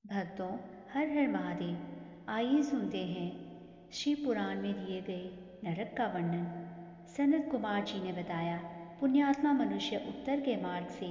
भक्तों, हर हर महादेव। आइए सुनते हैं शिव पुराण में दिए गए नरक का वर्णन। सनत कुमार जी ने बताया, पुण्यात्मा मनुष्य उत्तर के मार्ग से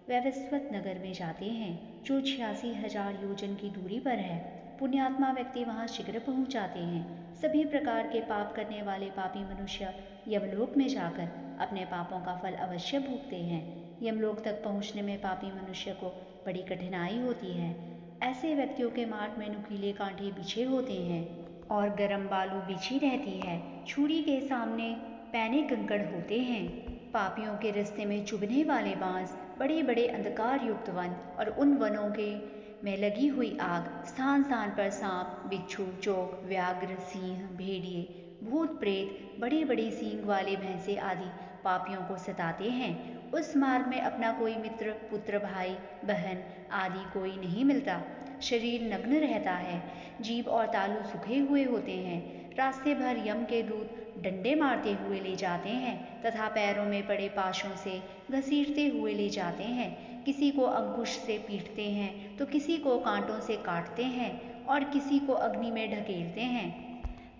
वैवस्वत नगर में जाते हैं, जो 86,000 योजन की दूरी पर है। पुण्यात्मा व्यक्ति वहां शीघ्र पहुंच जाते हैं। सभी प्रकार के पाप करने वाले पापी मनुष्य यमलोक में जाकर अपने पापों का फल अवश्य भोगते हैं। यमलोक तक पहुंचने में पापी मनुष्य को बड़ी कठिनाई होती है। ऐसे व्यक्तियों के मार्ग में नुकीले कांटे बिछे होते हैं और गर्म बालू बिछी रहती है। छुरी के सामने पैने कंकड़ होते हैं। पापियों के रास्ते में चुभने वाले बांस, बड़े बड़े अंधकार युक्त वन और उन वनों के में लगी हुई आग, स्थान स्थान पर सांप, बिच्छू, जोक, व्याघ्र, सिंह, भेड़िए, भूत प्रेत, बड़ी बड़ी सींग वाले भैंसे आदि पापियों को सताते हैं। उस मार्ग में अपना कोई मित्र, पुत्र, भाई, बहन आदि कोई नहीं मिलता। शरीर नग्न रहता है। जीभ और तालू सूखे हुए होते हैं। रास्ते भर यम के दूत डंडे मारते हुए ले जाते हैं तथा पैरों में पड़े पाशों से घसीटते हुए ले जाते हैं। किसी को अंकुश से पीटते हैं तो किसी को कांटों से काटते हैं और किसी को अग्नि में ढकेलते हैं।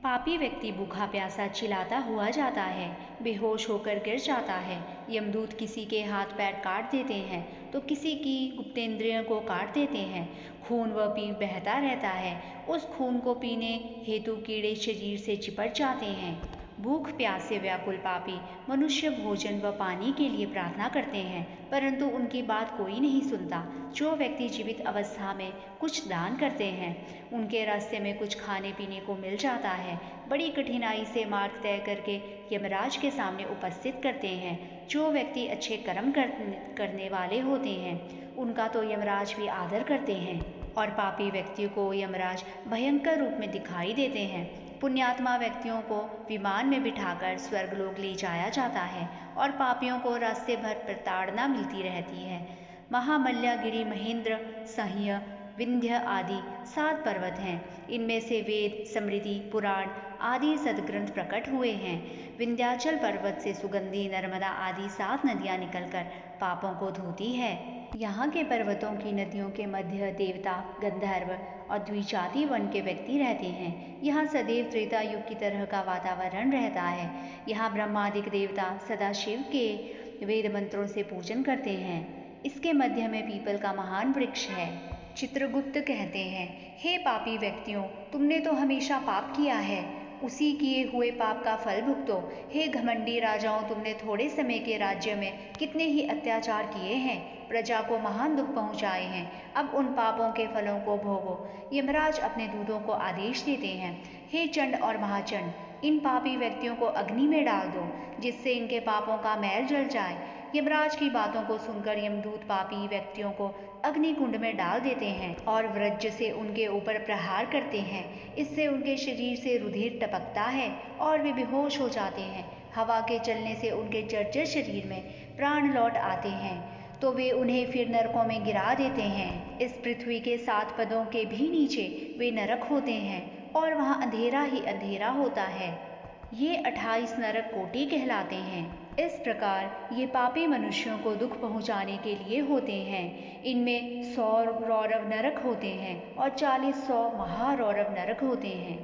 पापी व्यक्ति भूखा प्यासा चिल्लाता हुआ जाता है, बेहोश होकर गिर जाता है। यमदूत किसी के हाथ पैर काट देते हैं तो किसी की गुप्तेंद्रियों को काट देते हैं। खून व पीप बहता रहता है। उस खून को पीने हेतु कीड़े शरीर से चिपट जाते हैं। भूख प्यास से व्याकुल पापी मनुष्य भोजन व पानी के लिए प्रार्थना करते हैं, परंतु उनकी बात कोई नहीं सुनता। जो व्यक्ति जीवित अवस्था में कुछ दान करते हैं, उनके रास्ते में कुछ खाने पीने को मिल जाता है। बड़ी कठिनाई से मार्ग तय करके यमराज के सामने उपस्थित करते हैं। जो व्यक्ति अच्छे कर्म करने वाले होते हैं, उनका तो यमराज भी आदर करते हैं और पापी व्यक्तियों को यमराज भयंकर रूप में दिखाई देते हैं। पुण्यात्मा व्यक्तियों को विमान में बिठाकर स्वर्गलोक ले जाया जाता है और पापियों को रास्ते भर प्रताड़ना मिलती रहती है। महामल्लागिरी, महेंद्र, सह्य, विंध्य आदि 7 पर्वत हैं। इनमें से वेद, स्मृति, पुराण आदि सदग्रंथ प्रकट हुए हैं। विंध्याचल पर्वत से सुगंधी, नर्मदा आदि 7 नदियां निकलकर पापों को धोती है। यहाँ के पर्वतों की नदियों के मध्य देवता, गंधर्व और द्विजाति वन के व्यक्ति रहते हैं। यहाँ सदैव त्रेता युग की तरह का वातावरण रहता है। यहाँ ब्रह्मादिक देवता सदा शिव के वेद मंत्रों से पूजन करते हैं। इसके मध्य में पीपल का महान वृक्ष है। चित्रगुप्त कहते हैं, हे पापी व्यक्तियों, तुमने तो हमेशा पाप किया है, उसी किए हुए पाप का फल भुगतो। हे घमंडी राजाओं, तुमने थोड़े समय के राज्य में कितने ही अत्याचार किए हैं, प्रजा को महान दुख पहुंचाए हैं। अब उन पापों के फलों को भोगो। यमराज अपने दूतों को आदेश देते हैं, हे चंड और महाचंड, इन पापी व्यक्तियों को अग्नि में डाल दो, जिससे इनके पापों का मैल जल जाए। यमराज की बातों को सुनकर यमदूत पापी व्यक्तियों को अग्निकुंड में डाल देते हैं और वज्र से उनके ऊपर प्रहार करते हैं। इससे उनके शरीर से रुधिर टपकता है और वे बेहोश हो जाते हैं। हवा के चलने से उनके जर्जर शरीर में प्राण लौट आते हैं तो वे उन्हें फिर नरकों में गिरा देते हैं। इस पृथ्वी के 7 पदों के भी नीचे वे नरक होते हैं और वहाँ अंधेरा ही अंधेरा होता है। ये 28 नरक कोटि कहलाते हैं। इस प्रकार ये पापी मनुष्यों को दुख पहुंचाने के लिए होते हैं। इनमें 100 रौरव नरक होते हैं और 40 100 महारौरव नरक होते हैं।